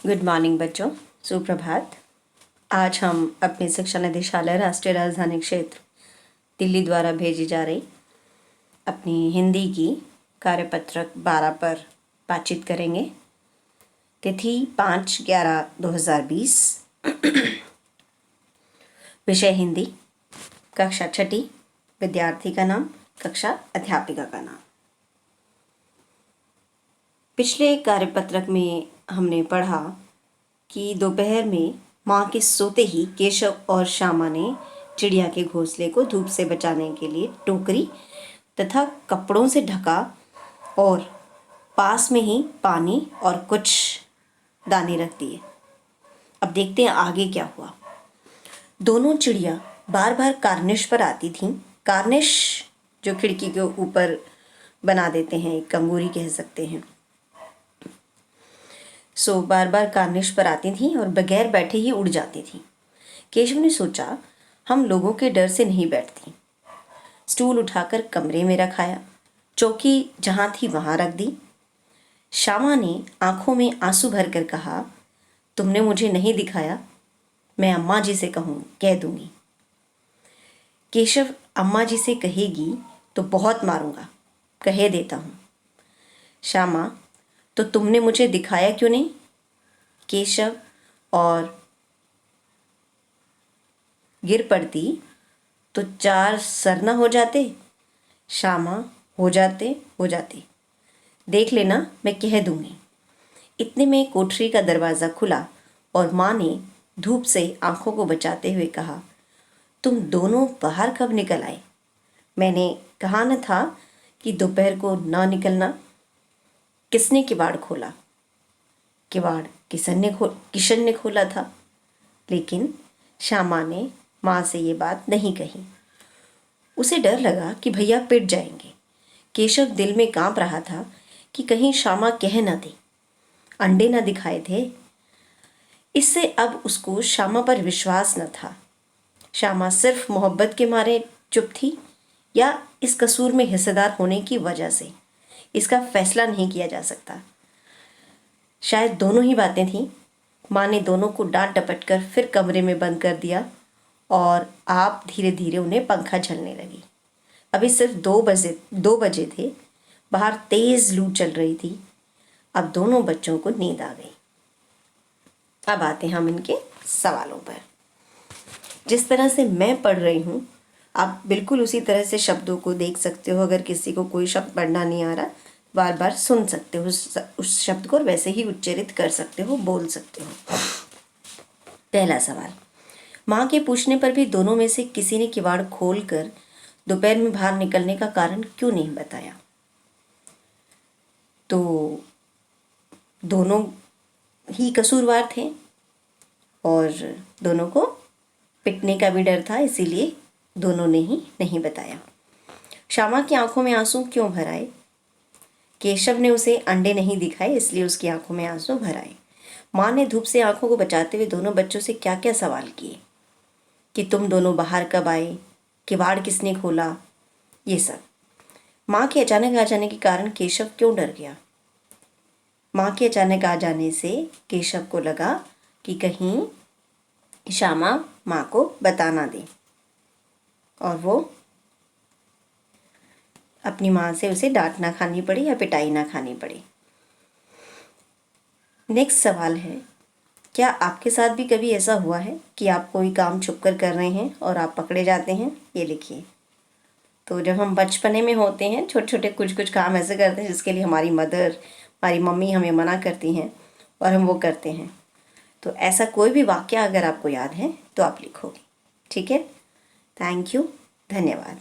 Good morning बच्चों, सुप्रभात। आज हम अपने शिक्षा निदेशालय राष्ट्रीय राजधानी क्षेत्र दिल्ली द्वारा भेजी जा रही अपनी हिंदी की कार्यपत्रक 12 पर बातचीत करेंगे। तिथि 5/11/2020। विषय हिंदी, कक्षा 6, विद्यार्थी का नाम, कक्षा अध्यापिका का नाम। पिछले कार्यपत्रक में हमने पढ़ा कि दोपहर में माँ के सोते ही केशव और श्यामा ने चिड़िया के घोंसले को धूप से बचाने के लिए टोकरी तथा कपड़ों से ढका और पास में ही पानी और कुछ दाने रख दिए। अब देखते हैं आगे क्या हुआ। दोनों चिड़िया बार बार कार्निश पर आती थीं। कार्निश जो खिड़की के ऊपर बना देते हैं, एक कंगूरी कह सकते हैं। बार बार कार्निश पर आती थीं और बगैर बैठे ही उड़ जाती थीं। केशव ने सोचा, हम लोगों के डर से नहीं बैठती। स्टूल उठाकर कमरे में रखाया, चौकी जहां थी वहां रख दी। श्यामा ने आंखों में आंसू भरकर कहा, तुमने मुझे नहीं दिखाया, मैं अम्मा जी से कह दूंगी। केशव, अम्मा जी से कहेगी तो बहुत मारूंगा, कह देता हूं। श्यामा, तो तुमने मुझे दिखाया क्यों नहीं? केशव, और गिर पड़ती तो 4 सर न हो जाते? श्यामा, हो जाते, देख लेना, मैं कह दूंगी। इतने में कोठरी का दरवाज़ा खुला और माँ ने धूप से आंखों को बचाते हुए कहा, तुम दोनों बाहर कब निकल आए? मैंने कहा न था कि दोपहर को ना निकलना। किसने किवाड़ खोला? किवाड़ किशन ने खोला था। लेकिन श्यामा ने माँ से ये बात नहीं कही। उसे डर लगा कि भैया पिट जाएंगे। केशव दिल में कांप रहा था कि कहीं श्यामा कह न दे, अंडे न दिखाए थे। इससे अब उसको श्यामा पर विश्वास न था। श्यामा सिर्फ मोहब्बत के मारे चुप थी या इस कसूर में हिस्सेदार होने की वजह से? इसका फैसला नहीं किया जा सकता। शायद दोनों ही बातें थीं। माँ ने दोनों को डांट डपट कर फिर कमरे में बंद कर दिया और आप धीरे धीरे उन्हें पंखा झलने लगी। अभी सिर्फ 2 बजे थे। बाहर तेज लू चल रही थी। अब दोनों बच्चों को नींद आ गई। अब आते हैं हम इनके सवालों पर। जिस तरह से मैं पढ़ रही हूँ, आप बिल्कुल उसी तरह से शब्दों को देख सकते हो। अगर किसी को कोई शब्द पढ़ना नहीं आ रहा, बार बार सुन सकते हो उस शब्द को और वैसे ही उच्चारित कर सकते हो, बोल सकते हो। पहला सवाल, माँ के पूछने पर भी दोनों में से किसी ने किवाड़ खोलकर दोपहर में बाहर निकलने का कारण क्यों नहीं बताया? तो दोनों ही कसूरवार थे और दोनों को पिटने का भी डर था, इसीलिए दोनों ने ही नहीं बताया। श्यामा की आंखों में आंसू क्यों भर आए? केशव ने उसे अंडे नहीं दिखाए, इसलिए उसकी आंखों में आंसू भर आए। माँ ने धूप से आंखों को बचाते हुए दोनों बच्चों से क्या क्या सवाल किए कि तुम दोनों बाहर कब आए, किवाड़ किसने खोला, ये सब। माँ के अचानक आ जाने के कारण केशव क्यों डर गया? माँ के अचानक आ जाने से केशव को लगा कि कहीं श्यामा माँ को बता ना दे और वो अपनी माँ से उसे डांट ना खानी पड़े या पिटाई ना खानी पड़े। नेक्स्ट सवाल है, क्या आपके साथ भी कभी ऐसा हुआ है कि आप कोई काम छुप कर रहे हैं और आप पकड़े जाते हैं? ये लिखिए। तो जब हम बचपने में होते हैं, छोटे छोटे कुछ काम ऐसे करते हैं जिसके लिए हमारी मम्मी हमें मना करती हैं और हम वो करते हैं। तो ऐसा कोई भी वाक़या अगर आपको याद है तो आप लिखोगे, ठीक है? थैंक यू, धन्यवाद।